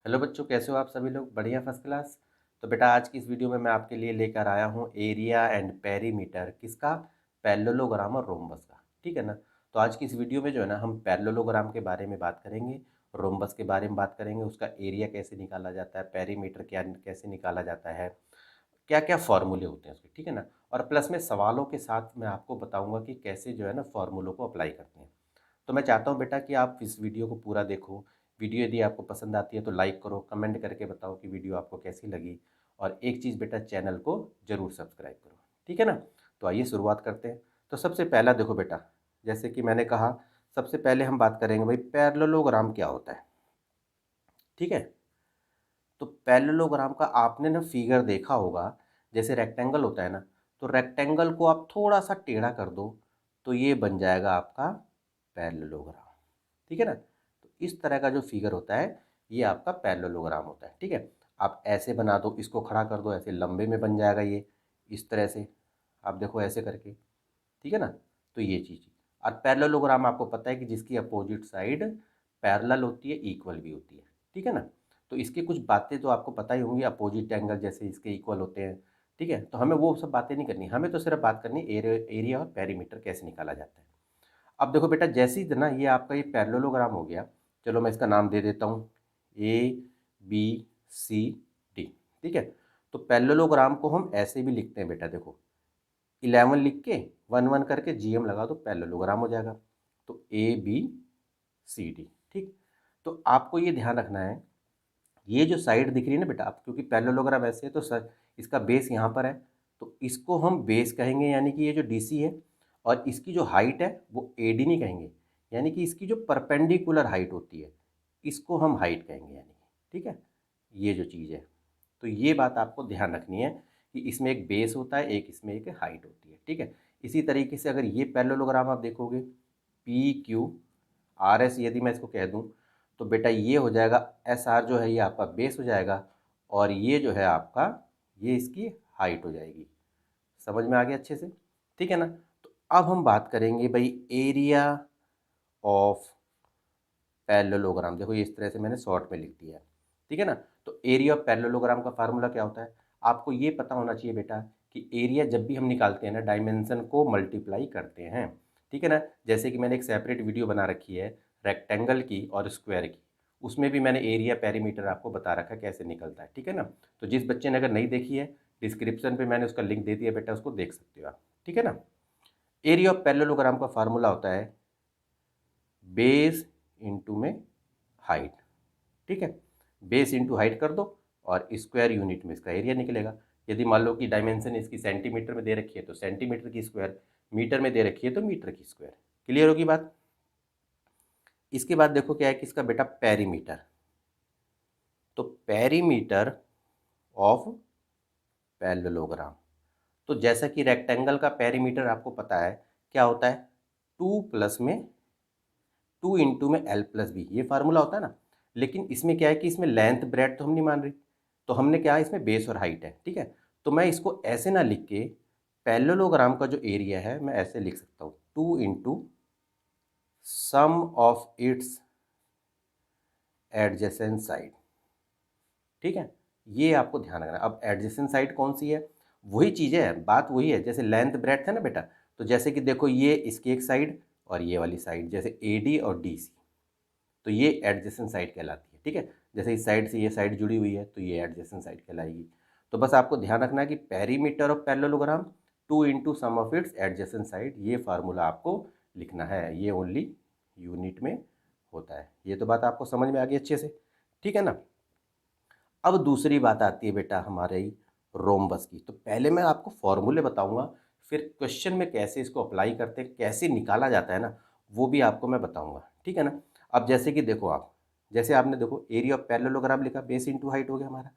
Hello बच्चों, कैसे हो आप सभी लोग? बढ़िया, फर्स्ट क्लास। तो बेटा आज की इस वीडियो में मैं आपके लिए लेकर आया हूँ एरिया एंड पेरीमीटर किसका? पैरेललोग्राम और रोम्बस का। ठीक है ना। तो आज की इस वीडियो में जो है ना हम पैरेललोग्राम के बारे में बात करेंगे, रोम्बस के बारे में बात करेंगे, उसका एरिया कैसे निकाला जाता है, पेरीमीटर क्या कैसे निकाला जाता है, क्या क्या फॉर्मूले होते हैं उसके। ठीक है ना। और प्लस में सवालों के साथ मैं आपको बताऊँगा कि कैसे जो है ना फॉर्मूलों को अप्लाई करते हैं। तो मैं चाहता हूँ बेटा कि आप इस वीडियो को पूरा देखो। वीडियो यदि आपको पसंद आती है तो लाइक करो, कमेंट करके बताओ कि वीडियो आपको कैसी लगी। और एक चीज़ बेटा, चैनल को ज़रूर सब्सक्राइब करो। ठीक है ना। तो आइए शुरुआत करते हैं। तो सबसे पहला देखो बेटा, जैसे कि मैंने कहा, सबसे पहले हम बात करेंगे भाई पैरेललोग्राम क्या होता है। ठीक है। तो पैरेललोग्राम का आपने ना फिगर देखा होगा, जैसे रेक्टेंगल होता है ना, तो रेक्टेंगल को आप थोड़ा सा टेढ़ा कर दो तो ये बन जाएगा आपका पैरेललोग्राम। ठीक है ना। तो इस तरह का जो फिगर होता है ये आपका पैरेललोग्राम होता है। ठीक है। आप ऐसे बना दो, इसको खड़ा कर दो, ऐसे लंबे में बन जाएगा ये, इस तरह से। आप देखो ऐसे करके। ठीक है ना। तो ये चीज़। और पैरेललोग्राम आपको पता है कि जिसकी अपोजिट साइड पैरेलल होती है, इक्वल भी होती है। ठीक है ना। तो इसकी कुछ बातें तो आपको पता ही होंगी, अपोजिट एंगल जैसे इसके इक्वल होते हैं। ठीक है। तो हमें वो सब बातें नहीं करनी, हमें तो सिर्फ बात करनी एरिया और पेरीमीटर कैसे निकाला जाता है। अब देखो बेटा, जैसे ही ना ये आपका ये पैरेललोग्राम हो गया, चलो मैं इसका नाम दे देता हूँ ए बी सी डी। ठीक है। तो पैरेललोग्राम को हम ऐसे भी लिखते हैं बेटा, देखो 11 लिख के 1 1 करके जीएम लगा दो, पैरेललोग्राम हो जाएगा। तो ए बी सी डी। ठीक। तो आपको ये ध्यान रखना है, ये जो साइड दिख रही है ना बेटा, आप क्योंकि पैरेललोग्राम ऐसे है तो सर इसका बेस यहाँ पर है, तो इसको हम बेस कहेंगे, यानी कि ये जो डीसी है। और इसकी जो हाइट है वो एडी नहीं कहेंगे, यानी कि इसकी जो परपेंडिकुलर हाइट होती है इसको हम हाइट कहेंगे, यानी कि ठीक है, ये जो चीज़ है। तो ये बात आपको ध्यान रखनी है कि इसमें एक बेस होता है, एक इसमें एक हाइट होती है। ठीक है। इसी तरीके से अगर ये पैरेललोग्राम आप देखोगे, पी क्यू आर एस यदि मैं इसको कह दूं, तो बेटा ये हो जाएगा एस आर, जो है ये आपका बेस हो जाएगा, और ये जो है आपका, ये इसकी हाइट हो जाएगी। समझ में आ गया अच्छे से? ठीक है ना। तो अब हम बात करेंगे भाई एरिया ऑफ पैरेललोग्राम। देखो ये इस तरह से मैंने शॉर्ट में लिख दिया है। ठीक है ना। तो एरिया ऑफ पैरेललोग्राम का फार्मूला क्या होता है? आपको ये पता होना चाहिए बेटा कि एरिया जब भी हम निकालते हैं ना, डायमेंशन को मल्टीप्लाई करते हैं। ठीक है ना। जैसे कि मैंने एक सेपरेट वीडियो बना रखी है रेक्टेंगल की और स्क्वायर की, उसमें भी मैंने एरिया पेरीमीटर आपको बता रखा है कैसे निकलता है। ठीक है ना। तो जिस बच्चे ने अगर नहीं देखी है, डिस्क्रिप्शन पे मैंने उसका लिंक दे दिया बेटा, उसको देख सकते हो आप। ठीक है ना। एरिया ऑफ पैरेललोग्राम का फार्मूला होता है बेस इंटू में हाइट। ठीक है। बेस इंटू हाइट कर दो और स्क्वायर यूनिट में इसका एरिया निकलेगा। यदि मान लो कि डायमेंशन इसकी सेंटीमीटर में दे रखी है तो सेंटीमीटर की स्क्वायर, मीटर में दे रखी है तो मीटर की स्क्वायर। क्लियर होगी बात? इसके बाद देखो क्या है कि इसका बेटा पेरीमीटर। तो पेरीमीटर ऑफ पैरेललोग्राम, तो जैसा कि रेक्टेंगल का पेरीमीटर आपको पता है क्या होता है, 2 इंटू में L+B, ये फार्मूला होता है ना। लेकिन इसमें क्या है कि इसमें लेंथ ब्रेड तो हम नहीं मान रही, तो हमने क्या है इसमें बेस और हाइट है। ठीक है। तो मैं इसको ऐसे ना लिख के, पैरेललोग्राम का जो एरिया है मैं ऐसे लिख सकता हूँ, 2 into sum of its adjacent side. ठीक है। ये आपको ध्यान रखना है। अब एडजेसेंट साइड कौन सी है? वही चीज़ है, बात वही है, जैसे लेंथ ब्रेड है ना बेटा। तो जैसे कि देखो ये इसकी एक साइड और ये वाली साइड, जैसे AD और DC, तो ये एडजेसेंट साइड कहलाती है। ठीक है। जैसे इस साइड से ये साइड जुड़ी हुई है तो ये एडजेसेंट साइड कहलाएगी। तो बस आपको ध्यान रखना है कि perimeter of parallelogram 2 into sum of its adjacent side, ये फार्मूला आपको लिखना है। ये ओनली यूनिट में होता है। ये तो बात आपको समझ में आ गई अच्छे से। ठीक है ना। अब दूसरी बात आती है बेटा हमारे रोम्बस की। तो पहले मैं आपको फॉर्मूले बताऊंगा, फिर क्वेश्चन में कैसे इसको अप्लाई करते हैं, कैसे निकाला जाता है ना, वो भी आपको मैं बताऊंगा। ठीक है ना। अब जैसे कि देखो आप, जैसे आपने देखो एरिया ऑफ पैरेललोग्राम लिखा, बेस इंटू हाइट हो गया हमारा।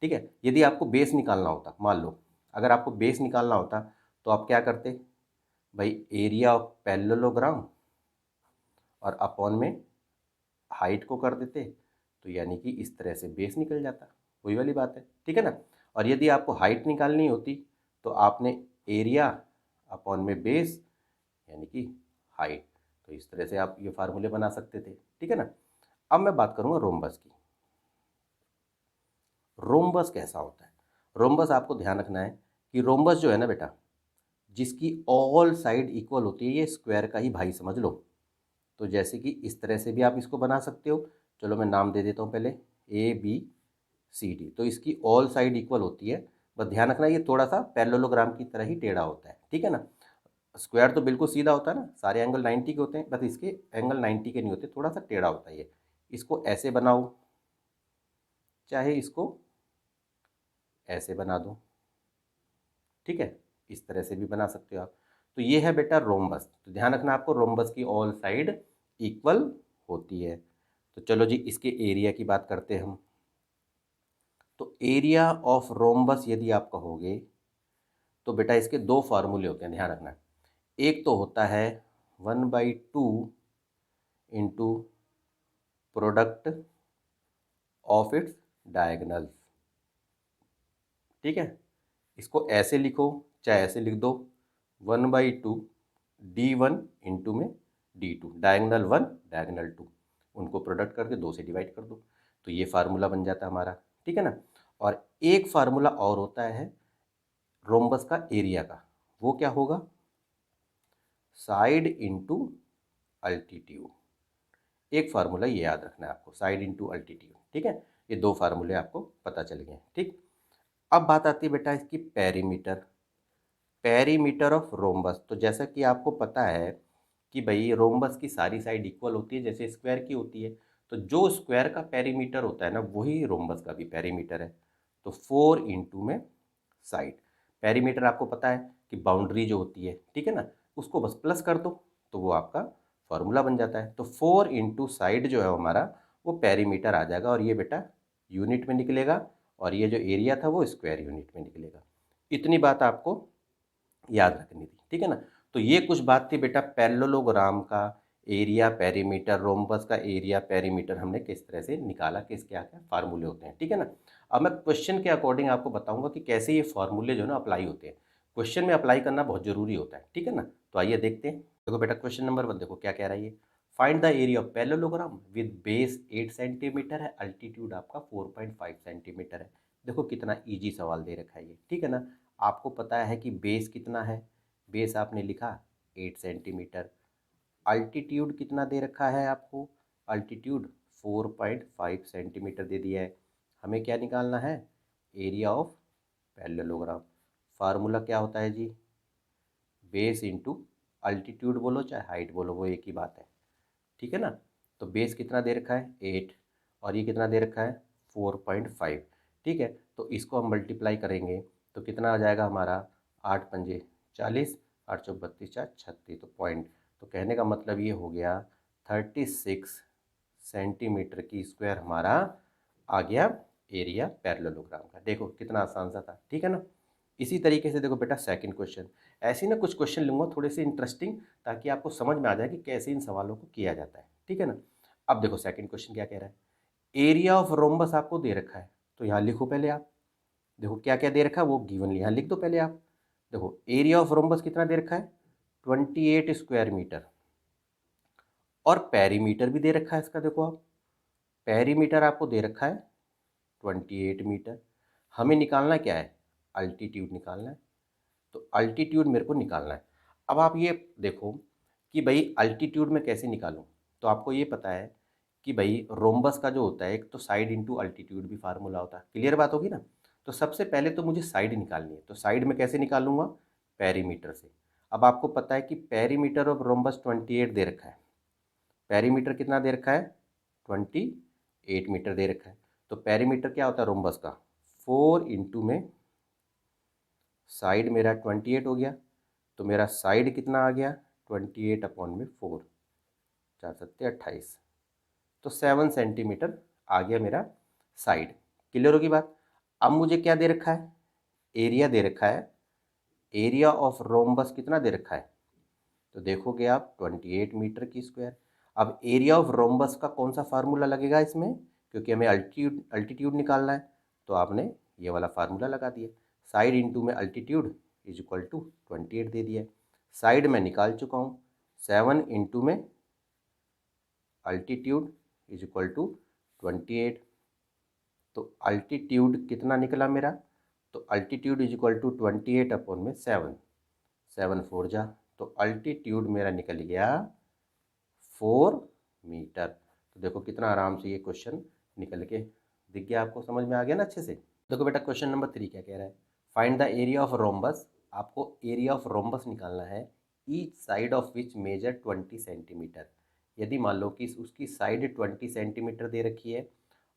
ठीक है। यदि आपको बेस निकालना होता, मान लो अगर आपको बेस निकालना होता, तो आप क्या करते भाई, एरिया ऑफ पैरेललोग्राम और अपॉन में हाइट को कर देते, तो यानी कि इस तरह से बेस निकल जाता। वही वाली बात है। ठीक है ना। और यदि आपको हाइट निकालनी होती तो आपने एरिया अपॉन में बेस, यानी कि हाइट। तो इस तरह से आप ये फार्मूले बना सकते थे। ठीक है ना। अब मैं बात करूँगा रोम्बस की। रोम्बस कैसा होता है। रोम्बस आपको ध्यान रखना है कि रोम्बस जो है ना बेटा, जिसकी ऑल साइड इक्वल होती है, ये स्क्वायर का ही भाई समझ लो। तो जैसे कि इस तरह से भी आप इसको बना सकते हो। चलो मैं नाम दे देता हूँ पहले, ए बी सी डी। तो इसकी ऑल साइड इक्वल होती है, बस ध्यान रखना ये थोड़ा सा पैरेललोग्राम की तरह ही टेढ़ा होता है, ठीक है ना। स्क्वायर तो बिल्कुल सीधा होता है ना, सारे एंगल 90 के होते हैं, बस इसके एंगल 90 के नहीं होते, थोड़ा सा टेढ़ा होता है ये। इसको ऐसे बनाओ, चाहे इसको ऐसे बना दो, ठीक है, इस तरह से भी बना सकते हो आप। तो ये है बेटा रोम्बस। तो ध्यान रखना आपको, रोम्बस की ऑल साइड इक्वल होती है। तो चलो जी, इसके एरिया की बात करते हैं हम। तो एरिया ऑफ रोम्बस यदि आप कहोगे तो बेटा इसके दो फार्मूले होते हैं, ध्यान रखना। एक तो होता है 1/2 into product of its diagonals, ठीक है। इसको ऐसे लिखो चाहे ऐसे लिख दो, 1/2 D1 इंटू में D2, डायगनल 1 डायगनल 2, उनको प्रोडक्ट करके 2 से डिवाइड कर दो, तो ये फार्मूला बन जाता है हमारा, ठीक है ना। और एक फार्मूला और होता है रोम्बस का एरिया का, वो क्या होगा, साइड इंटू अल्टीट्यूड। एक फार्मूला ये याद रखना है आपको, साइड इंटू अल्टीट्यूड, ठीक है। ये दो फार्मूले आपको पता चल गए, ठीक। अब बात आती है बेटा इसकी पेरीमीटर, पेरीमीटर ऑफ रोम्बस। तो जैसा कि आपको पता है कि भाई रोम्बस की सारी साइड इक्वल होती है जैसे स्क्वायर की होती है, तो जो स्क्वायर का पेरीमीटर होता है ना, वही रोम्बस का भी पेरीमीटर है। तो 4 इंटू में साइड, पेरीमीटर आपको पता है कि बाउंड्री जो होती है, ठीक है ना, उसको बस प्लस कर दो तो वो आपका फॉर्मूला बन जाता है। तो 4 इंटू साइड जो है हमारा, वो पेरीमीटर आ जाएगा, और ये बेटा यूनिट में निकलेगा, और ये जो एरिया था वो स्क्वायर यूनिट में निकलेगा। इतनी बात आपको याद रखनी थी, ठीक है ना। तो ये कुछ बात थी बेटा पैरेललोग्राम का एरिया पेरीमीटर, रोम्बस का एरिया पेरीमीटर हमने किस तरह से निकाला, किस क्या क्या फार्मूले होते हैं, ठीक है ना। अब मैं क्वेश्चन के अकॉर्डिंग आपको बताऊंगा कि कैसे ये फार्मूले जो है ना अप्लाई होते हैं। क्वेश्चन में अप्लाई करना बहुत जरूरी होता है, ठीक है ना। तो आइए देखते हैं। देखो बेटा क्वेश्चन नंबर 1 देखो क्या कह रहा है ये, find the area of parallelogram with base 8 centimetre है, अल्टीट्यूड आपका 4.5 सेंटीमीटर है। देखो कितना ईजी सवाल दे रखा है ये, ठीक है ना। आपको पता है कि बेस कितना है, बेस आपने लिखा 8 सेंटीमीटर, अल्टीट्यूड कितना दे रखा है आपको, अल्टीट्यूड 4.5 सेंटीमीटर दे दिया है। हमें क्या निकालना है, एरिया ऑफ पैरेललोग्राम। फार्मूला क्या होता है जी, बेस इंटू अल्टीट्यूड बोलो चाहे हाइट बोलो, वो एक ही बात है, ठीक है ना। तो बेस कितना दे रखा है 8, और ये कितना दे रखा है 4.5, ठीक है। तो इसको हम मल्टीप्लाई करेंगे तो कितना आ जाएगा हमारा, 8 पंजे 40, 8 चौक 32, 4 36, तो पॉइंट। तो कहने का मतलब ये हो गया 36 सेंटीमीटर की स्क्वायर हमारा आ गया एरिया पैरेललोग्राम का। देखो कितना आसान सा था, ठीक है ना। इसी तरीके से देखो बेटा सेकंड क्वेश्चन, ऐसे ही ना कुछ क्वेश्चन लूँगा थोड़े से इंटरेस्टिंग, ताकि आपको समझ में आ जाए कि कैसे इन सवालों को किया जाता है, ठीक है ना। अब देखो सेकंड क्वेश्चन क्या कह रहा है, एरिया ऑफ रोम्बस आपको दे रखा है, तो यहाँ लिखो पहले आप। देखो क्या क्या दे रखा है वो गिवन, यहाँ लिख दो पहले आप। देखो एरिया ऑफ रोम्बस कितना दे रखा है 28 स्क्वायर मीटर, और पेरीमीटर भी दे रखा है इसका। देखो आप, पेरीमीटर आपको दे रखा है 28 मीटर। हमें निकालना क्या है, अल्टीट्यूड निकालना है। तो अल्टीट्यूड मेरे को निकालना है। अब आप ये देखो कि भाई अल्टीट्यूड में कैसे निकालूं। तो आपको ये पता है कि भाई रोम्बस का जो होता है, एक तो साइड इंटू अल्टीट्यूड भी फार्मूला होता है, क्लियर बात होगी ना। तो सबसे पहले तो मुझे साइड निकालनी है, तो साइड में कैसे निकालूंगा, पेरीमीटर से। अब आपको पता है कि पेरीमीटर ऑफ रोम्बस 28 दे रखा है, पेरीमीटर कितना दे रखा है 28 मीटर दे रखा है। तो पेरीमीटर क्या होता है रोम्बस का, 4 इंटू में साइड मेरा 28 हो गया, तो मेरा साइड कितना आ गया 28/4, 4×7=28, तो 7 सेंटीमीटर आ गया मेरा साइड। क्लियर होगी बात। अब मुझे क्या दे रखा है, एरिया दे रखा है, एरिया ऑफ रोम्बस कितना दे रखा है, तो देखोगे आप 28 मीटर की स्क्वायर। अब एरिया ऑफ रोम्बस का कौन सा फार्मूला लगेगा इसमें, क्योंकि हमें अल्टीट्यूड अल्टीट्यूड निकालना है, तो आपने ये वाला फार्मूला लगा दिया, साइड इंटू में अल्टीट्यूड इज इक्वल टू 28 दे दिया है। साइड में निकाल चुका हूँ, 7 इंटू में अल्टीट्यूड इज इक्वल टू 28, तो अल्टीट्यूड कितना निकला मेरा, तो अल्टीट्यूड इज इक्वल टू 28/7, 7 4 जा, तो अल्टीट्यूड मेरा निकल गया 4 मीटर। तो देखो कितना आराम से ये क्वेश्चन निकल के दिख गया, आपको समझ में आ गया ना अच्छे से। देखो बेटा क्वेश्चन नंबर 3 क्या कह रहा है, find the area of rhombus. आपको एरिया ऑफ रोम्बस निकालना है, each side of which measure 20 centimeter. यदि मान लो कि उसकी साइड 20 सेंटीमीटर दे रखी है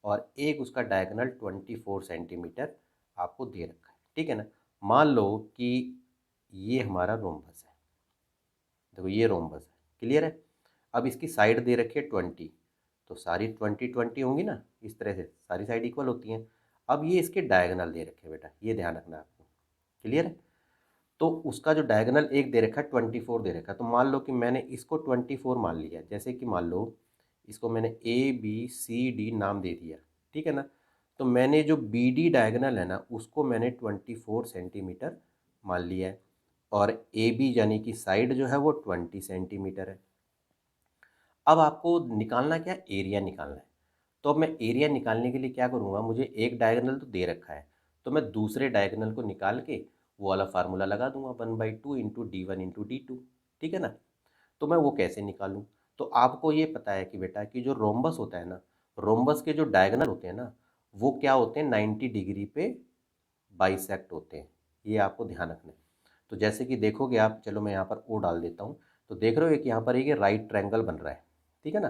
और एक उसका डायगोनल 24 सेंटीमीटर आपको दे रखा है, ठीक है ना। मान लो कि ये हमारा रोम्बस है, देखो ये रोम्बस है, क्लियर है। अब इसकी साइड दे रखी है 20, तो सारी 20 20 होंगी ना, इस तरह से सारी साइड इक्वल होती हैं। अब ये इसके डायगोनल दे रखे हैं बेटा, ये ध्यान रखना आपको, क्लियर है। तो उसका जो डायगोनल एक दे रखा है 24 दे रखा है, तो मान लो कि मैंने इसको 24 मान लिया, जैसे कि मान लो इसको मैंने ABCD नाम दे दिया, ठीक है ना। तो मैंने जो BD डायगोनल है ना उसको मैंने 24 सेंटीमीटर मान लिया है, और AB यानी कि साइड जो है वो 20 सेंटीमीटर है। अब आपको निकालना क्या है, एरिया निकालना है। तो अब मैं एरिया निकालने के लिए क्या करूँगा, मुझे एक डायगोनल तो दे रखा है, तो मैं दूसरे डायगोनल को निकाल के वो वाला फार्मूला लगा दूंगा, 1/2 इंटू D1 इंटू D2, ठीक है ना। तो मैं वो कैसे निकालूं, तो आपको ये पता है कि बेटा कि जो रोम्बस होता है ना, रोम्बस के जो डायगोनल होते हैं ना वो क्या होते हैं, 90 डिग्री पे बाइसेक्ट होते हैं, ये आपको ध्यान रखना है। तो जैसे कि देखोगे आप, चलो मैं यहाँ पर ओ डाल देता हूँ, तो देख रहे हो कि यहाँ पर एक राइट ट्रायंगल बन रहा है, ठीक है ना।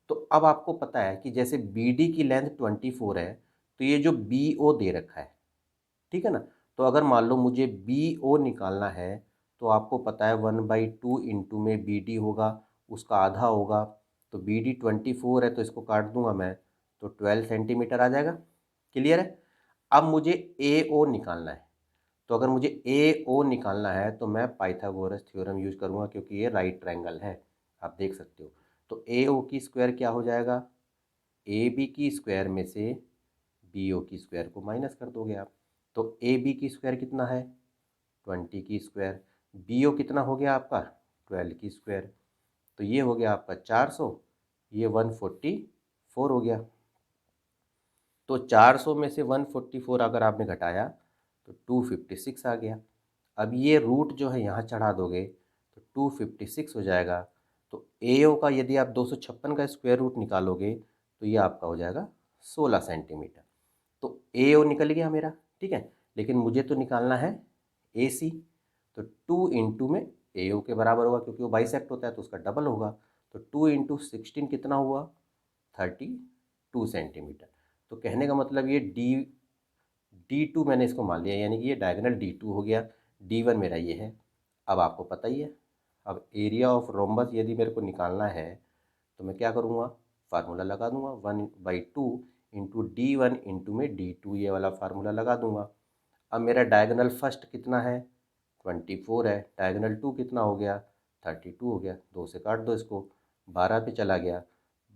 तो अब आपको पता है कि जैसे BD की लेंथ 24 है, तो ये जो BO दे रखा है, ठीक है ना। तो अगर मान लो मुझे BO निकालना है, तो आपको पता है 1/2 इंटू में BD होगा, उसका आधा होगा, तो BD 24 है तो इसको काट दूंगा मैं, तो 12 सेंटीमीटर आ जाएगा, क्लियर है। अब मुझे AO निकालना है, तो अगर मुझे AO निकालना है तो मैं पाइथागोरस थ्योरम यूज करूंगा, क्योंकि ये राइट ट्रायंगल है, आप देख सकते हो। तो AO की स्क्वायर क्या हो जाएगा, AB की स्क्वायर में से BO की स्क्वायर को माइनस कर दोगे आप, तो AB की स्क्वायर कितना है, 20 की स्क्वायर, BO कितना हो गया आपका, 12 की स्क्वायर, तो ये हो गया आपका 400, ये 144 हो गया। तो 400 में से 144 अगर आपने घटाया तो 256 आ गया। अब ये रूट जो है यहाँ चढ़ा दोगे तो 256 हो जाएगा। तो AO का यदि आप 256 का स्क्वायर रूट निकालोगे तो ये आपका हो जाएगा 16 सेंटीमीटर। तो AO निकल गया मेरा, ठीक है। लेकिन मुझे तो निकालना है AC, तो 2 इंटू में AO के बराबर होगा, क्योंकि वो बाइसेक्ट होता है तो उसका डबल होगा। तो 2 इंटू 16 कितना हुआ, 32 सेंटीमीटर। तो कहने का मतलब ये D2 मैंने इसको मान लिया, यानी कि ये डायगोनल D2 हो गया, D1 मेरा ये है। अब आपको पता ही है, अब एरिया ऑफ रोम्बस यदि मेरे को निकालना है तो मैं क्या करूँगा, फार्मूला लगा दूंगा, 1/2 इंटू D1 इंटू में D2, ये वाला फार्मूला लगा दूंगा। अब मेरा डायगोनल फर्स्ट कितना है, 24 है, डायगोनल 2 कितना हो गया, 32 हो गया, 2 से काट दो इसको, 12 पे चला गया।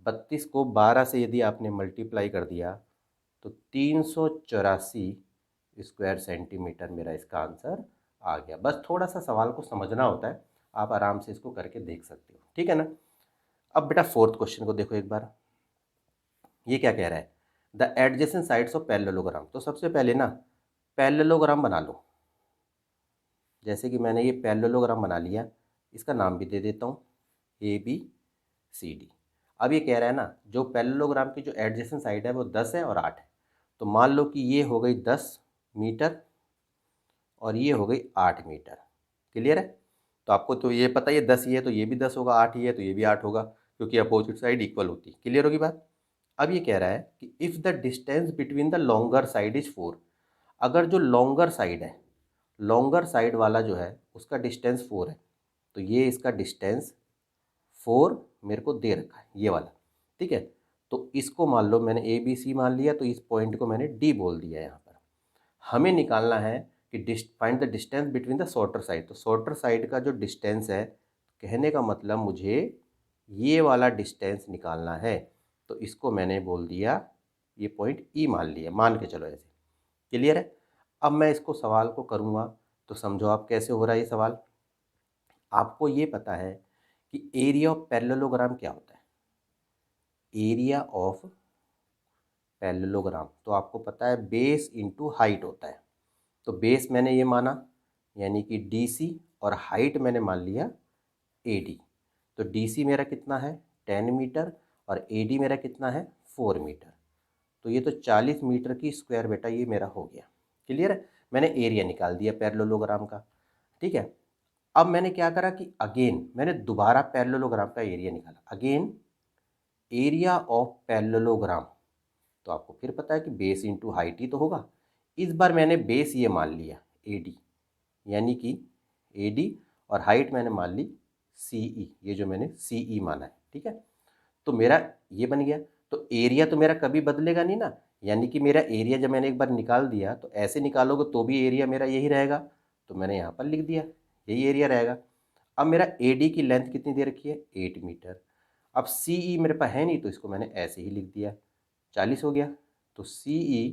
32 को 12 से यदि आपने मल्टीप्लाई कर दिया तो 384 स्क्वायर सेंटीमीटर मेरा इसका आंसर आ गया। बस थोड़ा सा सवाल को समझना होता है, आप आराम से इसको करके देख सकते हो, ठीक है ना। अब बेटा फोर्थ क्वेश्चन को देखो एक बार, ये क्या कह रहा है, the adjacent sides of parallelogram. तो सबसे पहले ना पैरेललोग्राम बना लो, जैसे कि मैंने ये पैरेललोग्राम बना लिया, इसका नाम भी दे देता हूँ ABCD। अब ये कह रहा है ना, जो पैरेललोग्राम की जो एडजेसेंट साइड है वो 10 है और 8 है। तो मान लो कि ये हो गई 10 मीटर और ये हो गई 8 मीटर, क्लियर है। तो आपको तो ये पता ही है 10 ही है तो ये भी 10 होगा, 8 ही है तो ये भी 8 होगा, क्योंकि अपोजिट साइड इक्वल होती है, क्लियर होगी बात। अब ये कह रहा है कि if the distance between the longer side is 4, अगर जो लॉन्गर साइड है, लॉन्गर साइड वाला जो है उसका डिस्टेंस 4 है, तो ये इसका डिस्टेंस 4 मेरे को दे रखा है ये वाला, ठीक है। तो इसको मान लो मैंने ABC मान लिया, तो इस पॉइंट को मैंने D बोल दिया यहाँ पर। हमें निकालना है कि find the distance between the shorter side. तो शॉर्टर साइड का जो डिस्टेंस है, कहने का मतलब मुझे ये वाला डिस्टेंस निकालना है, तो इसको मैंने बोल दिया, ये पॉइंट E मान लिया, मान के चलो ऐसे, क्लियर है। अब मैं इसको सवाल को करूँगा तो समझो आप कैसे हो रहा है ये सवाल। आपको ये पता है कि एरिया ऑफ पैरेललोग्राम क्या होता है, एरिया ऑफ पैरेललोग्राम, तो आपको पता है बेस इंटू हाइट होता है। तो बेस मैंने ये माना यानी कि DC, और हाइट मैंने मान लिया AD। तो DC मेरा कितना है 10 मीटर और AD मेरा कितना है 4 मीटर। तो ये तो 40 मीटर की स्क्वायर बेटा ये मेरा हो गया। क्लियर है, मैंने एरिया निकाल दिया पैरेललोग्राम का। ठीक है, अब मैंने क्या करा कि अगेन मैंने दोबारा पैरेललोग्राम का एरिया निकाला। अगेन एरिया ऑफ पैरेललोग्राम, तो आपको फिर पता है कि बेस इंटू हाइट ही तो होगा। इस बार मैंने बेस ये मान लिया AD, यानी कि AD, और हाइट मैंने मान ली CE, ये जो मैंने CE माना है। ठीक है, तो मेरा ये बन गया। तो एरिया तो मेरा कभी बदलेगा नहीं ना, यानी कि मेरा एरिया जब मैंने एक बार निकाल दिया तो ऐसे निकालोगे तो भी एरिया मेरा यही रहेगा। तो मैंने यहाँ पर लिख दिया यही एरिया रहेगा। अब मेरा AD की लेंथ कितनी दे रखी है 8 मीटर। अब CE मेरे पास है नहीं तो इसको मैंने ऐसे ही लिख दिया 40 हो गया। तो CE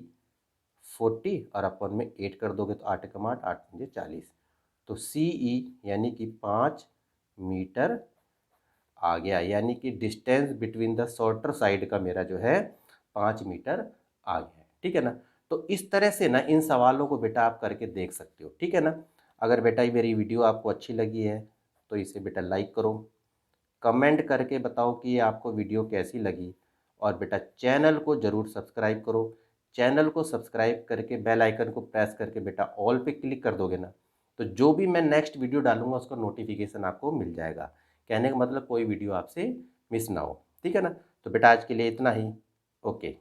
40 और अपन में 8 कर दोगे तो 8 कम 8, 8 पंजे 40। तो CE यानी कि 5 मीटर आ गया, यानी कि distance between the shorter side का मेरा जो है 5 मीटर आ गया। ठीक है ना, तो इस तरह से ना इन सवालों को बेटा आप करके देख सकते हो। ठीक है ना, अगर बेटा ये मेरी वीडियो आपको अच्छी लगी है तो इसे बेटा लाइक करो, कमेंट करके बताओ कि ये आपको वीडियो कैसी लगी, और बेटा चैनल को ज़रूर सब्सक्राइब करो। चैनल को सब्सक्राइब करके बेल आइकन को प्रेस करके बेटा ऑल पे क्लिक कर दोगे ना, तो जो भी मैं नेक्स्ट वीडियो डालूंगा उसका नोटिफिकेशन आपको मिल जाएगा। कहने का मतलब कोई वीडियो आपसे मिस ना हो। ठीक है ना, तो बेटा आज के लिए इतना ही। ओके।